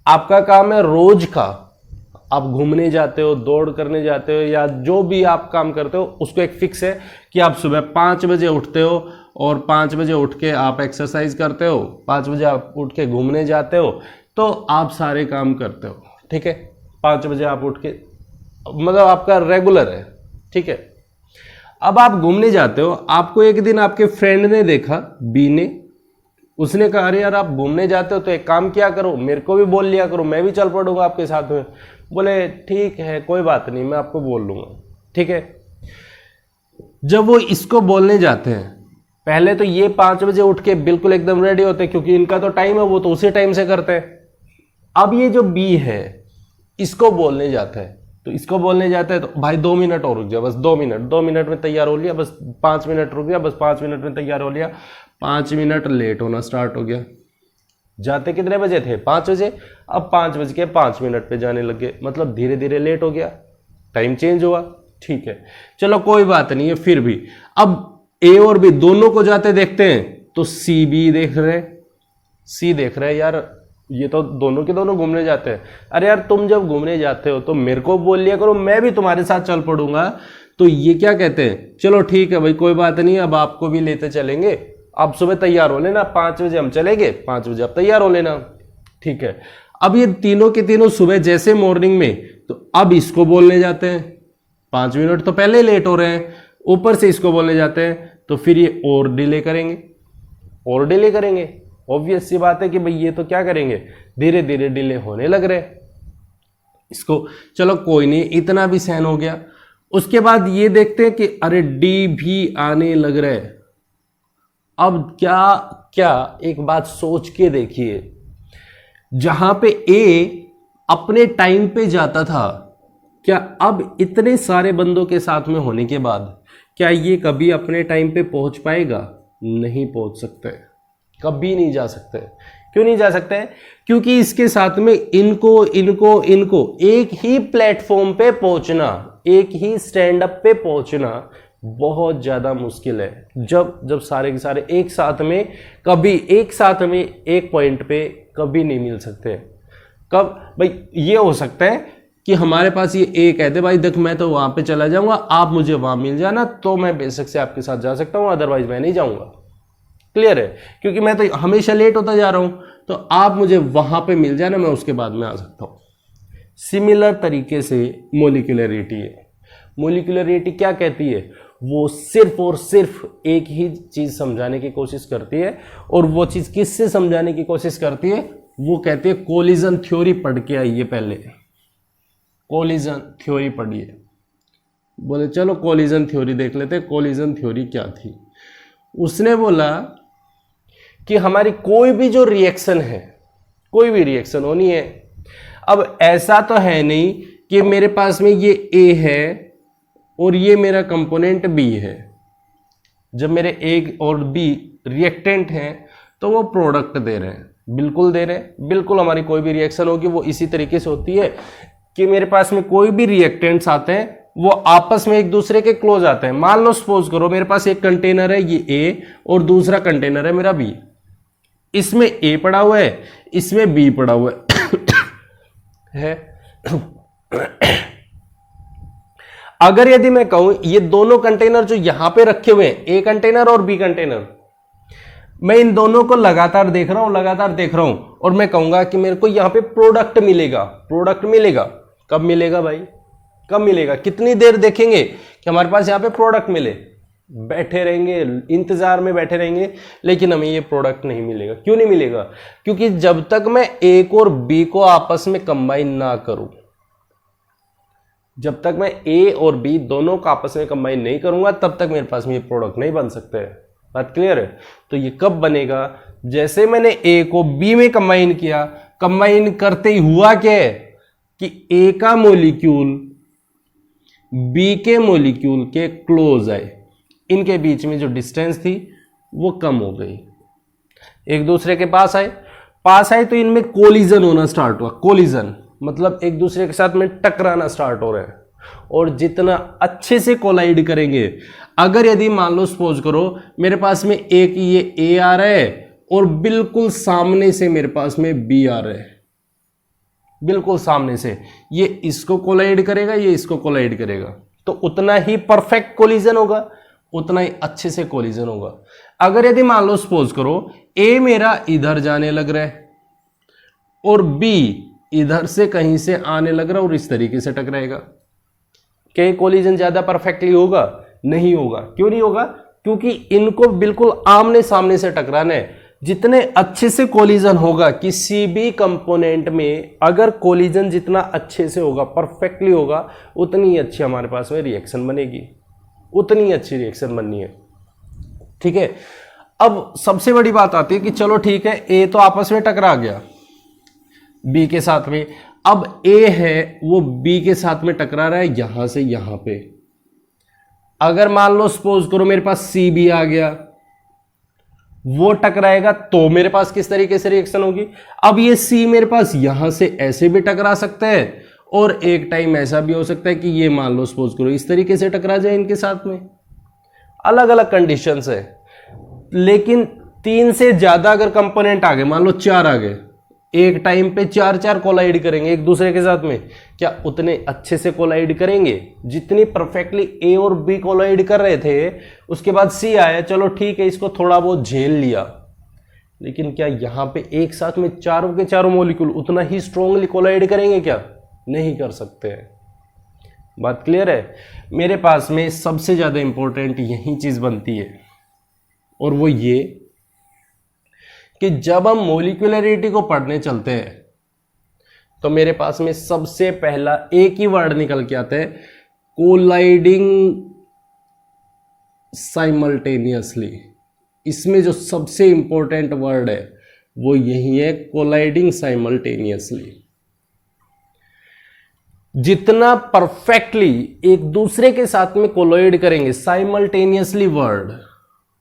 आपका काम है रोज का, आप घूमने जाते हो, दौड़ करने जाते हो, या जो भी आप काम करते हो उसको एक फिक्स है कि आप सुबह 5 बजे उठते हो और 5 बजे उठ के आप एक्सरसाइज करते हो, 5 बजे आप उठ के घूमने जाते हो, तो आप सारे काम करते हो। ठीक है, 5 बजे आप उठ के, मतलब आपका रेगुलर है। ठीक है। अब आप घूमने जाते हो, आपको एक दिन आपके फ्रेंड ने देखा, बी ने, उसने कहा अरे यार आप घूमने जाते हो तो एक काम किया करो, मेरे को भी बोल लिया करो, मैं भी चल पड़ूंगा आपके साथ में। बोले ठीक है कोई बात नहीं, मैं आपको बोल लूंगा। ठीक है। जब वो इसको बोलने जाते हैं, पहले तो ये 5 बजे उठ के बिल्कुल एकदम रेडी होते हैं, क्योंकि इनका तो टाइम है, वो तो उसी टाइम से करते हैं। अब ये जो बी है इसको बोलने जाता है, तो इसको बोलने जाता है तो भाई 2 मिनट और रुक जा, बस 2 मिनट, 2 मिनट में तैयार हो लिया, बस 5 मिनट रुक गया, बस 5 मिनट में तैयार हो लिया। 5 मिनट लेट होना स्टार्ट हो गया। जाते कितने बजे थे, 5 बजे, अब 5 बज के 5 मिनट पे जाने लगे, मतलब धीरे धीरे लेट हो गया, टाइम चेंज हुआ। ठीक है, चलो कोई बात नहीं है। फिर भी अब ए और बी दोनों को जाते देखते हैं, तो सी बी देख रहे, सी देख रहे यार ये तो दोनों के दोनों घूमने जाते हैं, अरे यार तुम जब घूमने जाते हो तो मेरे को बोल लिया करो, मैं भी तुम्हारे साथ चल पड़ूंगा। तो ये क्या कहते हैं, चलो ठीक है भाई कोई बात नहीं, अब आपको भी लेते चलेंगे, आप सुबह तैयार हो लेना, 5 बजे हम चलेंगे, 5 बजे आप तैयार हो लेना। ठीक है। अब ये तीनों के तीनों सुबह जैसे मॉर्निंग में, तो अब इसको बोलने जाते हैं, 5 मिनट तो पहले लेट हो रहे हैं, ऊपर से इसको बोलने जाते हैं, तो फिर ये और डिले करेंगे, और डिले करेंगे। ऑब्वियस सी बात है कि भाई ये तो क्या करेंगे, धीरे धीरे डिले होने लग रहे इसको। चलो कोई नहीं, इतना भी सहन हो गया। उसके बाद ये देखते हैं कि अरे डी भी आने लग रहे। अब क्या क्या एक बात सोच के देखिए, जहां पे ए अपने टाइम पे जाता था, क्या अब इतने सारे बंदों के साथ में होने के बाद क्या ये कभी अपने टाइम पे पहुंच पाएगा? नहीं पहुंच सकते, कभी नहीं जा सकते। क्यों नहीं जा सकते? क्योंकि इसके साथ में इनको इनको इनको एक ही प्लेटफॉर्म पे पहुंचना, एक ही स्टैंड अप पे पहुंचना बहुत ज्यादा मुश्किल है। जब सारे के सारे एक साथ में, कभी एक साथ में एक पॉइंट पे कभी नहीं मिल सकते। कब भाई ये हो सकता है कि हमारे पास ये एक है, भाई देख मैं तो वहां पे चला जाऊंगा, आप मुझे वहां मिल जाना, तो मैं बेशक से आपके साथ जा सकता हूं, अदरवाइज मैं नहीं जाऊंगा। क्लियर है? क्योंकि मैं तो हमेशा लेट होता जा रहा हूं, तो आप मुझे वहां पे मिल जाना, मैं उसके बाद में आ सकता हूं। सिमिलर तरीके से मोलिकुलरिटी है। मोलिकुलरिटी क्या कहती है? वो सिर्फ और सिर्फ एक ही चीज समझाने की कोशिश करती है, और वो चीज किससे समझाने की कोशिश करती है? वो कहती है कोलिजन थ्योरी पढ़ के आइए, पहले कोलिजन थ्योरी पढ़िए। बोले चलो कोलिजन थ्योरी देख लेते हैं, कोलिजन थ्योरी क्या थी। उसने बोला कि हमारी कोई भी जो रिएक्शन है, कोई भी रिएक्शन होनी है, अब ऐसा तो है नहीं कि मेरे पास में ये ए है और ये मेरा कंपोनेंट बी है। जब मेरे ए और बी रिएक्टेंट हैं तो वो प्रोडक्ट दे रहे हैं, बिल्कुल दे रहे हैं। बिल्कुल हमारी कोई भी रिएक्शन होगी वो इसी तरीके से होती है कि मेरे पास में कोई भी रिएक्टेंट्स आते हैं, वो आपस में एक दूसरे के क्लोज आते हैं। मान लो सपोज करो मेरे पास एक कंटेनर है ये ए और दूसरा कंटेनर है मेरा बी, इसमें ए पड़ा हुआ है, इसमें बी पड़ा हुआ है। अगर यदि मैं कहूं ये दोनों कंटेनर जो यहां पे रखे हुए हैं, ए कंटेनर और बी कंटेनर, मैं इन दोनों को लगातार देख रहा हूं और मैं कहूंगा कि मेरे को यहां पे प्रोडक्ट मिलेगा। कब मिलेगा भाई, कब मिलेगा? कितनी देर देखेंगे कि हमारे पास यहां पे प्रोडक्ट मिले? बैठे रहेंगे, इंतजार में बैठे रहेंगे, लेकिन हमें ये प्रोडक्ट नहीं मिलेगा। क्यों नहीं मिलेगा? क्योंकि जब तक मैं ए को और बी को आपस में कंबाइन ना करूं, जब तक मैं ए और बी दोनों को आपस में कंबाइन नहीं करूंगा, तब तक मेरे पास में ये प्रोडक्ट नहीं बन सकते है। बात क्लियर है? तो ये कब बनेगा? जैसे मैंने ए को बी में कंबाइन किया, कंबाइन करते ही हुआ क्या है कि ए का मॉलिक्यूल बी के मॉलिक्यूल के क्लोज आए, इनके बीच में जो डिस्टेंस थी वो कम हो गई, एक दूसरे के पास आए तो इनमें कोलिजन होना स्टार्ट हुआ। कोलिजन मतलब एक दूसरे के साथ में टकराना स्टार्ट हो रहा है, और जितना अच्छे से कोलाइड करेंगे, अगर यदि मान लो सपोज करो मेरे पास में एक ये ए आ रहा है और बिल्कुल सामने से मेरे पास में बी आ रहा है, बिल्कुल सामने से, ये इसको कोलाइड करेगा, ये इसको कोलाइड करेगा, तो उतना ही परफेक्ट कोलिजन होगा, उतना ही अच्छे से कोलिजन होगा। अगर यदि मान लो सपोज करो ए मेरा इधर जाने लग रहा है और बी इधर से कहीं से आने लग रहा है और इस तरीके से टकराएगा, क्या कोलिजन ज्यादा परफेक्टली होगा? नहीं होगा। क्यों नहीं होगा? क्योंकि इनको बिल्कुल आमने सामने से टकराना है। जितने अच्छे से कोलिजन होगा किसी भी कंपोनेंट में, अगर कोलिजन जितना अच्छे से होगा, परफेक्टली होगा, उतनी अच्छी हमारे पास में रिएक्शन बनेगी, उतनी अच्छी रिएक्शन बननी है। ठीक है, अब सबसे बड़ी बात आती है कि चलो ठीक है, ए तो आपस में टकरा गया बी के साथ में, अब ए है वो बी के साथ में टकरा रहा है यहां से यहां पे। अगर मान लो सपोज करो मेरे पास सी भी आ गया, वो टकराएगा, तो मेरे पास किस तरीके से रिएक्शन होगी? अब ये सी मेरे पास यहां से ऐसे भी टकरा सकता है, और एक टाइम ऐसा भी हो सकता है कि ये मान लो सपोज करो इस तरीके से टकरा जाए इनके साथ में। अलग अलग कंडीशंस है, लेकिन 3 से ज्यादा अगर कंपोनेंट आ गए, मान लो 4 आ गए, एक टाइम पे 4 कोलाइड करेंगे एक दूसरे के साथ में, क्या उतने अच्छे से कोलाइड करेंगे जितनी परफेक्टली ए और बी कोलाइड कर रहे थे? उसके बाद सी आया, चलो ठीक है, इसको थोड़ा बहुत झेल लिया, लेकिन क्या यहां पे एक साथ में चारों के चारों मॉलिक्यूल उतना ही स्ट्रांगली कोलाइड करेंगे? क्या नहीं कर सकते। बात क्लियर है? मेरे पास में सबसे ज्यादा इंपॉर्टेंट यही चीज बनती है, और वो ये कि जब हम मॉलिक्यूलरिटी को पढ़ने चलते हैं तो मेरे पास में सबसे पहला एक ही वर्ड निकल के आता है, कोलाइडिंग साइमल्टेनियसली। इसमें जो सबसे इंपॉर्टेंट वर्ड है वो यही है, कोलाइडिंग साइमल्टेनियसली। जितना परफेक्टली एक दूसरे के साथ में कोलाइड करेंगे, साइमल्टेनियसली वर्ड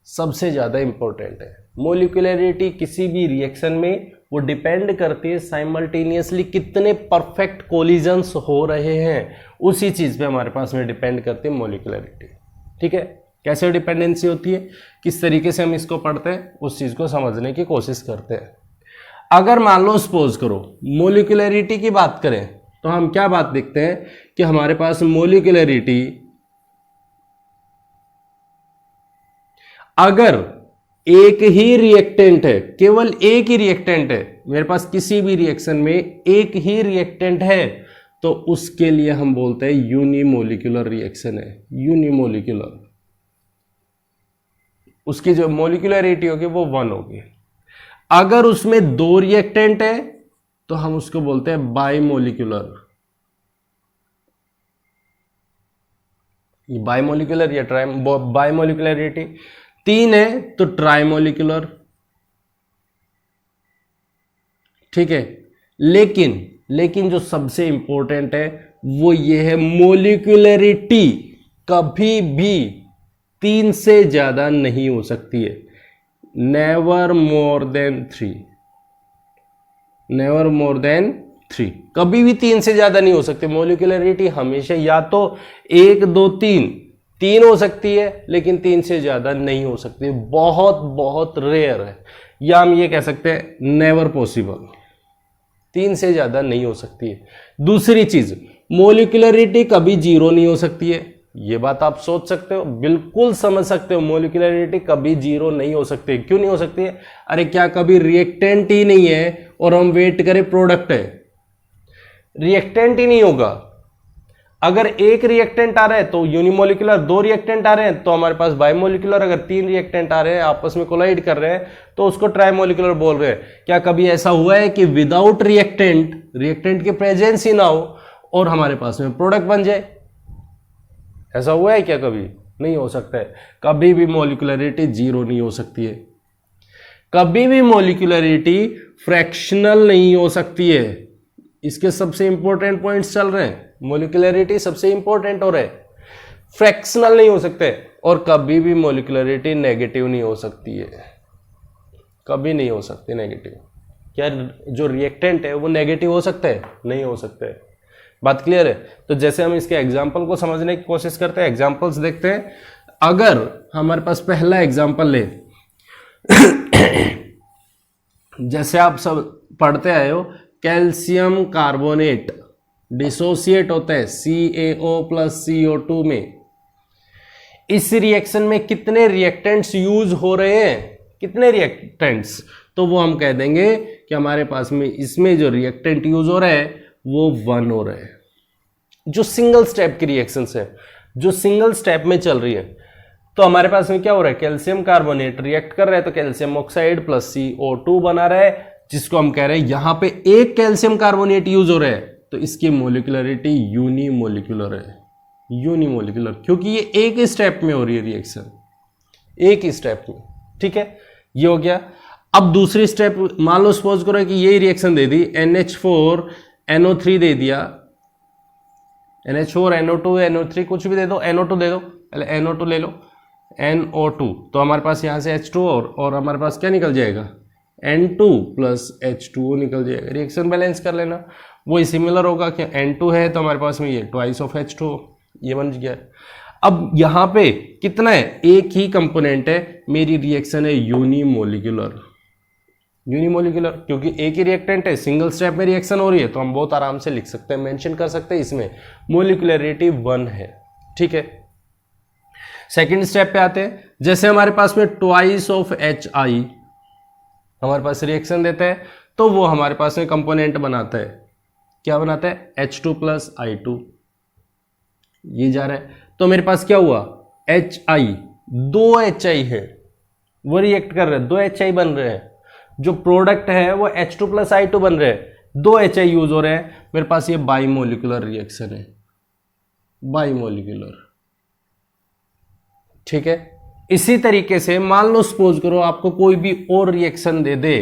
सबसे ज्यादा इंपॉर्टेंट है। मॉलिक्यूलरिटी किसी भी रिएक्शन में वो डिपेंड करती है साइमल्टेनियसली कितने परफेक्ट कोलिजन्स हो रहे हैं, उसी चीज पे हमारे पास में डिपेंड करती है मॉलिक्यूलरिटी। ठीक है, कैसे डिपेंडेंसी होती है, किस तरीके से हम इसको पढ़ते हैं, उस चीज को समझने की कोशिश करते हैं। अगर मान लो सपोज करो मॉलिक्यूलरिटी की बात करें, तो हम क्या बात देखते हैं कि हमारे पास मॉलिक्यूलरिटी अगर एक ही रिएक्टेंट है, केवल एक ही रिएक्टेंट है, मेरे पास किसी भी रिएक्शन में एक ही रिएक्टेंट है, तो उसके लिए हम बोलते हैं यूनिमोलिकुलर रिएक्शन है। यूनिमोलिकुलर, उसकी जो मोलिकुलरिटी होगी वो 1 होगी। अगर उसमें 2 रिएक्टेंट है तो हम उसको बोलते हैं बाइमोलिकुलर। बाइमोलिकुलर या बाइमोलिकुलरिटी 3 है तो ट्राइमोलिकुलर। ठीक है, लेकिन जो सबसे इंपॉर्टेंट है वो ये है, मोलिकुलरिटी कभी भी 3 से ज्यादा नहीं हो सकती है। Never more than 3, never more than 3, कभी भी 3 से ज्यादा नहीं हो सकती। मोलिकुलरिटी हमेशा या तो 1 2 3 हो सकती है, लेकिन 3 से ज्यादा नहीं हो सकती, बहुत बहुत रेयर है, या हम ये कह सकते हैं नेवर पॉसिबल, 3 से ज्यादा नहीं हो सकती है। दूसरी चीज, मोलिकुलरिटी कभी 0 नहीं हो सकती है। ये बात आप सोच सकते हो, बिल्कुल समझ सकते हो, मोलिकुलरिटी कभी 0 नहीं हो सकती। क्यों नहीं हो सकती है? अरे क्या कभी रिएक्टेंट ही नहीं है और हम वेट करें प्रोडक्ट है? रिएक्टेंट ही नहीं होगा। अगर एक रिएक्टेंट आ रहा है तो यूनिमोलिकुलर, 2 रिएक्टेंट आ रहे हैं तो हमारे पास बायोमोलिकुलर, अगर 3 रिएक्टेंट आ रहे हैं आपस में कोलाइड कर रहे हैं तो उसको ट्राइमोलिकुलर बोल रहे हैं। क्या कभी ऐसा हुआ है कि विदाउट रिएक्टेंट की प्रेजेंस ही ना हो और हमारे पास में प्रोडक्ट बन जाए? ऐसा हुआ है क्या? कभी नहीं हो सकता है। कभी भी मोलिकुलरिटी 0 नहीं हो सकती है। कभी भी मोलिकुलरिटी फ्रैक्शनल नहीं हो सकती है। इसके सबसे इंपॉर्टेंट पॉइंट्स चल रहे हैं, मोलिकुलरिटी सबसे इंपॉर्टेंट हो रहा है, फ्रैक्शनल नहीं हो सकते। और कभी भी मोलिकुलरिटी नेगेटिव नहीं हो सकती है, कभी नहीं हो सकती नेगेटिव। क्या जो रिएक्टेंट है वो नेगेटिव हो सकता है? नहीं हो सकता है। बात क्लियर है? तो जैसे हम इसके एग्जाम्पल को समझने की कोशिश करते हैं, एग्जाम्पल्स देखते हैं। अगर हमारे पास पहला एग्जाम्पल ले जैसे आप सब पढ़ते आए हो, कैल्शियम कार्बोनेट डिसोसिएट होता है CaO प्लस CO2 में। इस रिएक्शन में कितने रिएक्टेंट्स यूज हो रहे हैं? कितने रिएक्टेंट्स? तो वो हम कह देंगे कि हमारे पास में इसमें जो रिएक्टेंट यूज हो रहा है वो 1 हो रहा है। जो सिंगल स्टेप की रिएक्शंस है, जो सिंगल स्टेप में चल रही है, तो हमारे पास में क्या हो रहा है? कैल्शियम कार्बोनेट रिएक्ट कर रहा है तो कैल्शियम ऑक्साइड प्लस CO2 बना रहा है, जिसको हम कह रहे हैं यहां पे एक कैल्शियम कार्बोनेट यूज हो रहा है तो इसकी मोलिकुलरिटी यूनिमोलिकुलर है। यूनिमोलिकुलर क्योंकि ये एक ही स्टेप में हो रही है रिएक्शन, एक ही स्टेप में। ठीक है, ये हो गया। अब दूसरी स्टेप, मान लो सपोज करो कि यही रिएक्शन दे दी, NH4NO3 दे दिया, NH4 NO2 NO3 कुछ भी दे दो, NO2 दे दो, पहले NO2 ले लो, NO2, तो हमारे पास यहां से H2 और हमारे पास क्या निकल जाएगा? N2 प्लस H2O निकल जाएगा। रिएक्शन बैलेंस कर लेना, वही सिमिलर होगा कि N2 है तो हमारे पास में ये ट्वाइस ऑफ H2O, ये बन गया। अब यहां पे कितना है? एक ही कंपोनेंट है, मेरी रिएक्शन है यूनिमोलिकुलर। यूनिमोलिकुलर क्योंकि एक ही रिएक्टेंट है, सिंगल स्टेप में रिएक्शन हो रही है, तो हम बहुत आराम से लिख सकते हैं, मेंशन कर सकते हैं इसमें मोलिकुलरिटी 1 है। ठीक है, सेकंड स्टेप पे आते हैं। जैसे हमारे पास में ट्वाइस ऑफ HI हमारे पास रिएक्शन देता है तो वो हमारे पास में कंपोनेंट बनाता है, क्या बनाता है? H2 प्लस I2, ये जा रहा है तो मेरे पास क्या हुआ? HI, 2 HI है, वो रिएक्ट कर रहे हैं, 2 HI बन रहे हैं, जो प्रोडक्ट है वो H2 प्लस I2 बन रहे हैं, 2 HI यूज हो रहे हैं। मेरे पास ये बाइमोलिकुलर रिएक्शन है, बाइमोलिकुलर। ठीक है, इसी तरीके से मान लो सपोज करो आपको कोई भी और रिएक्शन दे दे,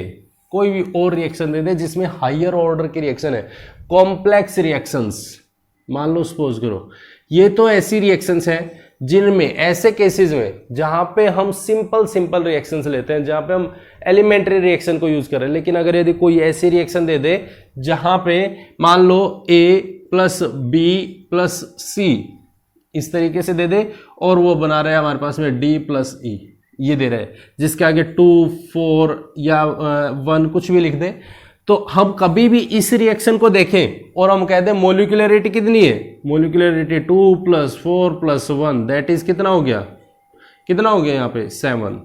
कोई भी और रिएक्शन दे दे जिसमें हायर ऑर्डर की रिएक्शन है, कॉम्प्लेक्स रिएक्शंस, मान लो सपोज करो, ये तो ऐसी रिएक्शंस हैं जिनमें, ऐसे केसेस में जहां पे हम सिंपल रिएक्शंस लेते हैं, जहां पे हम एलिमेंट्री रिएक्शन को यूज कर रहे हैं। लेकिन अगर यदि कोई ऐसी रिएक्शन दे दे जहां पे मान लो A plus B plus C इस तरीके से दे दे और वो बना रहा है हमारे पास में D प्लस E, ये दे रहा है, जिसके आगे 2 4 या 1 कुछ भी लिख दे, तो हम कभी भी इस रिएक्शन को देखें और हम कहते हैं मोलिकुलरिटी कितनी है? Molecularity 2 plus 4 plus 1 that is कितना हो गया? कितना हो गया यहाँ पे? 7।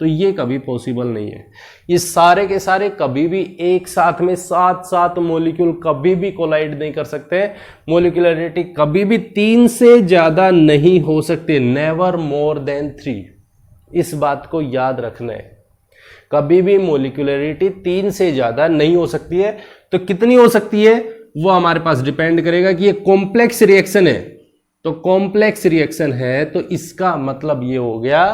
तो ये कभी पॉसिबल नहीं है। ये सारे के सारे कभी भी एक साथ में 7 मोलिक्यूल कभी भी कोलाइड नहीं कर सकते। मोलिकुलरिटी कभी भी 3 से ज्यादा नहीं हो सकती, नेवर मोर देन 3। इस बात को याद रखना है, कभी भी मोलिकुलरिटी 3 से ज्यादा नहीं हो सकती है। तो कितनी हो सकती है वो हमारे पास डिपेंड करेगा कि ये कॉम्प्लेक्स रिएक्शन है, तो कॉम्प्लेक्स रिएक्शन है तो इसका मतलब ये हो गया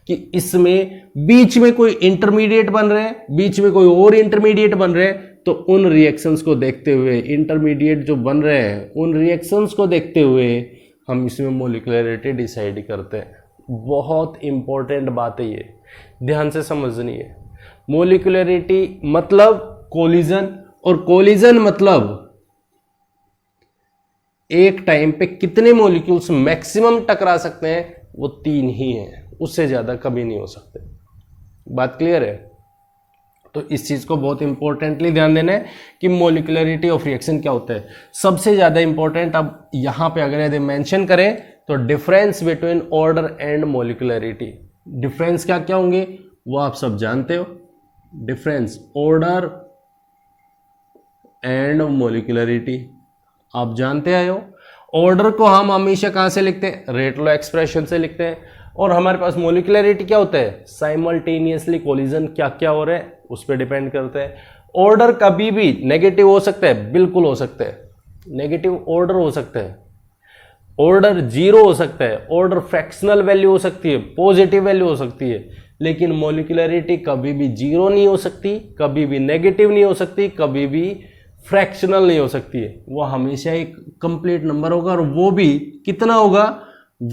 कि इसमें बीच में कोई इंटरमीडिएट बन रहे हैं, बीच में कोई और इंटरमीडिएट बन रहे हैं, तो उन रिएक्शंस को देखते हुए, इंटरमीडिएट जो बन रहे हैं उन रिएक्शंस को देखते हुए हम इसमें मोलिकुलरिटी डिसाइड करते हैं। बहुत इंपॉर्टेंट बात है ये, ध्यान से समझनी है। मोलिकुलरिटी मतलब कोलिजन, और कोलिजन मतलब एक टाइम पे कितने मॉलिक्यूल्स मैक्सिमम टकरा सकते हैं, वो 3 ही हैं, उससे ज्यादा कभी नहीं हो सकते। बात क्लियर है? तो इस चीज को बहुत इंपॉर्टेंटली ध्यान देना है कि मोलिकुलरिटी ऑफ रिएक्शन क्या होता है। सबसे ज्यादा इंपॉर्टेंट अब यहां पे अगर यदि मेंशन करें तो difference between order and molecularity. Difference क्या क्या होंगे वो आप सब जानते हो। डिफरेंस ऑर्डर एंड मोलिकुलरिटी आप जानते आए हो। ऑर्डर को हम हमेशा कहां से लिखते हैं, रेट लॉ एक्सप्रेशन से लिखते हैं। और हमारे पास मोलिकुलरिटी क्या होता है, साइमल्टेनियसली कोलिजन क्या क्या हो रहा है उस पर डिपेंड करते हैं। ऑर्डर कभी भी नेगेटिव हो सकता है, बिल्कुल हो सकता है, नेगेटिव ऑर्डर हो सकता है, ऑर्डर 0 हो सकता है, ऑर्डर फ्रैक्शनल वैल्यू हो सकती है, पॉजिटिव वैल्यू हो सकती है, लेकिन मोलिकुलरिटी कभी भी 0 नहीं हो सकती, कभी भी नेगेटिव नहीं हो सकती, कभी भी फ्रैक्शनल नहीं हो सकती है। वो हमेशा एक कंप्लीट नंबर होगा और वो भी कितना होगा,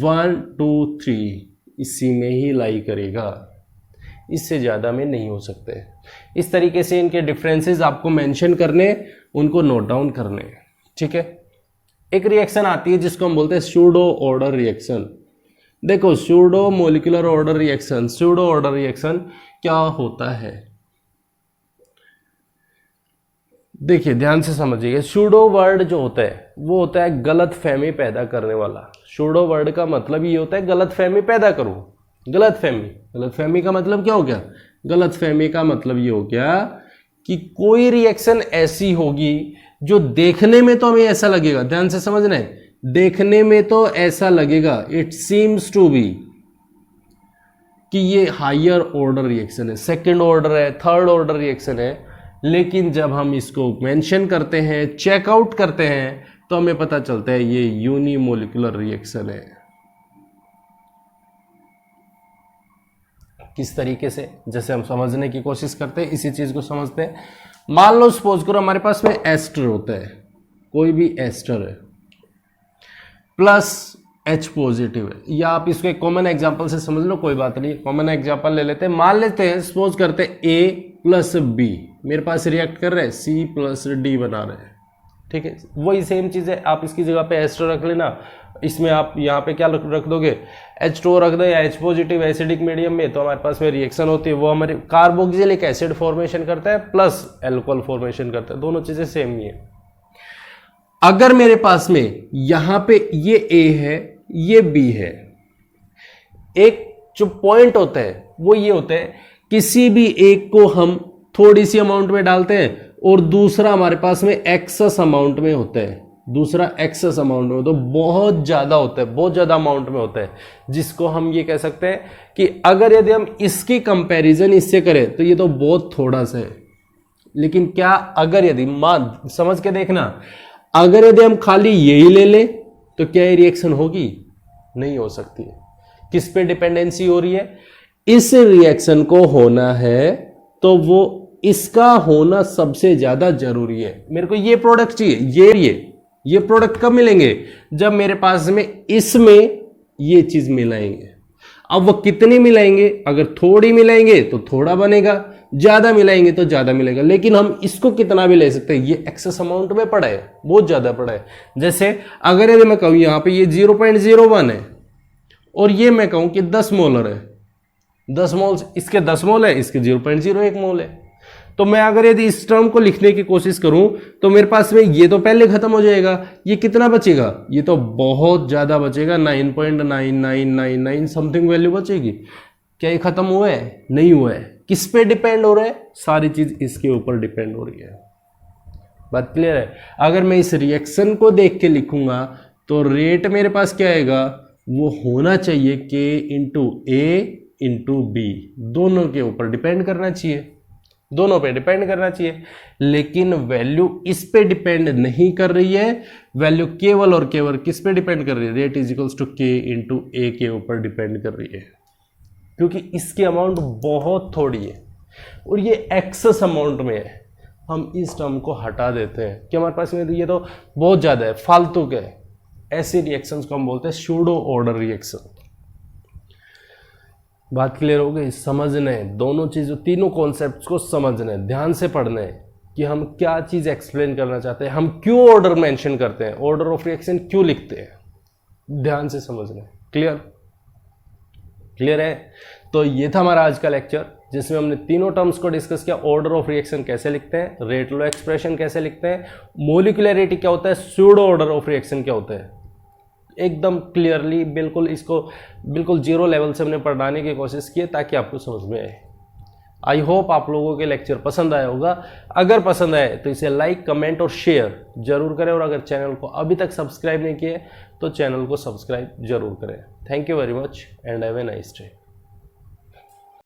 1 2 3 इसी में ही लाई करेगा, इससे ज़्यादा में नहीं हो सकते। इस तरीके से इनके डिफरेंसेस आपको मेंशन करने, उनको नोट डाउन करने, ठीक है। एक रिएक्शन आती है जिसको हम बोलते हैं स्यूडो ऑर्डर रिएक्शन। देखो pseudo molecular order reaction, pseudo order reaction क्या होता है, देखिए ध्यान से समझिए। स्यूडो वर्ड जो होता है वो होता है गलत फहमी पैदा करने वाला। स्यूडो वर्ड का मतलब ये होता है गलत फहमी पैदा करो। गलत फहमी का मतलब क्या हो गया, गलत फहमी का मतलब ये हो गया कि कोई रिएक्शन ऐसी होगी जो देखने में तो हमें ऐसा लगेगा, ध्यान से समझना है, देखने में तो ऐसा लगेगा, इट सीम्स टू बी कि ये हायर ऑर्डर रिएक्शन है, सेकंड ऑर्डर है, थर्ड ऑर्डर रिएक्शन है, लेकिन जब हम इसको मेंशन करते हैं, चेकआउट करते हैं, तो हमें पता चलता है ये यूनिमोलिकुलर रिएक्शन है। किस तरीके से, जैसे हम समझने की कोशिश करते हैं, इसी चीज को समझते हैं। मान लो सपोज करो हमारे पास में एस्टर होता है, कोई भी एस्टर है, प्लस H पॉजिटिव है, या आप इसको एक कॉमन एग्जांपल से समझ लो, कोई बात नहीं, कॉमन एग्जांपल ले लेते हैं। मान लेते हैं सपोज करते हैं A प्लस B मेरे पास रिएक्ट कर रहे हैं, C प्लस D बना रहे हैं, ठीक है। वही सेम चीज है, आप इसकी जगह पे एस्टर रख लेना, इसमें आप यहाँ पे क्या रख दोगे, H2O रख दो, या H पॉजिटिव एसिडिक मीडियम में, तो हमारे पास में रिएक्शन होती है, वो हमारे कार्बोक्सिलिक एसिड फॉर्मेशन करता है प्लस एल्कोहल फॉर्मेशन करता है, दोनों चीजें सेम ही है। अगर मेरे पास में यहां पे ये A है, ये B है, एक जो पॉइंट होता है वो ये होता है, किसी भी एक को हम थोड़ी सी अमाउंट में डालते हैं और दूसरा हमारे पास में एक्सेस अमाउंट में होता है, दूसरा एक्सेस अमाउंट में, तो बहुत ज्यादा होता है, बहुत ज्यादा अमाउंट में होता है, जिसको हम ये कह सकते हैं कि अगर यदि हम इसकी कंपैरिजन इससे करें तो ये तो बहुत थोड़ा सा है। लेकिन क्या अगर यदि मान समझ के देखना, अगर यदि हम खाली यही ले लें तो क्या ये रिएक्शन होगी, नहीं हो सकती है। किस पे डिपेंडेंसी हो रही है, इस रिएक्शन को होना है तो वो इसका होना सबसे ज्यादा जरूरी है। मेरे को ये प्रोडक्ट चाहिए, ये प्रोडक्ट कब मिलेंगे, जब मेरे पास में इसमें ये चीज मिलाएंगे। अब वो कितनी मिलाएंगे, अगर थोड़ी मिलाएंगे तो थोड़ा बनेगा, ज्यादा मिलाएंगे तो ज्यादा मिलेगा, लेकिन हम इसको कितना भी ले सकते हैं, ये एक्सेस अमाउंट में पड़ा है, बहुत ज्यादा पड़ा है। जैसे अगर यदि मैं कहूं यहां पे ये 0.01 है और ये मैं कहूं कि 10 मोलर है, 10 मोल, इसके 10 मोल है, इसके 0.01 मोल है, तो मैं अगर यदि इस टर्म को लिखने की कोशिश करूं तो मेरे पास में ये तो पहले खत्म हो जाएगा, ये कितना बचेगा, ये तो बहुत ज्यादा बचेगा, 9.9999 समथिंग वैल्यू बचेगी। क्या ये खत्म हुआ है, नहीं हुआ है। किस पे डिपेंड हो रहा है, सारी चीज इसके ऊपर डिपेंड हो रही है। बात क्लियर है। अगर मैं इस रिएक्शन को देख के लिखूंगा तो रेट मेरे पास क्या आएगा, वो होना चाहिए K into A into B, दोनों के ऊपर डिपेंड करना चाहिए, दोनों पे डिपेंड करना चाहिए। लेकिन वैल्यू इस पे डिपेंड नहीं कर रही है, वैल्यू केवल और केवल किस पे डिपेंड कर रही है, rate is equals to K into A के ऊपर डिपेंड कर रही है, क्योंकि इसकी अमाउंट बहुत थोड़ी है और ये एक्सेस अमाउंट में है। हम इस टर्म को हटा देते हैं कि हमारे पास में ये तो बहुत ज्यादा है, फालतू के है। ऐसे रिएक्शंस को हम बोलते हैं स्यूडो ऑर्डर रिएक्शन। बात क्लियर हो गई, समझना है दोनों चीजों, तीनों कॉन्सेप्ट्स को समझना है, ध्यान से पढ़ना है। कि हम क्या चीज़ एक्सप्लेन करना चाहते हैं, हम क्यों ऑर्डर मेंशन करते हैं, ऑर्डर ऑफ रिएक्शन क्यों लिखते हैं, ध्यान से समझ लें। क्लियर है। तो ये था हमारा आज का लेक्चर, जिसमें हमने तीनों टर्म्स को डिस्कस किया। ऑर्डर ऑफ रिएक्शन कैसे लिखते हैं, रेट लॉ एक्सप्रेशन कैसे लिखते हैं, मोलिकुलरिटी क्या होता है, स्यूडो ऑर्डर ऑफ रिएक्शन क्या होता है, एकदम क्लियरली बिल्कुल इसको बिल्कुल जीरो लेवल से हमने पढ़ाने की कोशिश की ताकि आपको समझ में आए। आई होप आप लोगों के लेक्चर पसंद आया होगा। अगर पसंद आए तो इसे लाइक, कमेंट और शेयर जरूर करें, और अगर चैनल को अभी तक सब्सक्राइब नहीं किए तो चैनल को सब्सक्राइब जरूर करें। Thank you very much and have a nice day.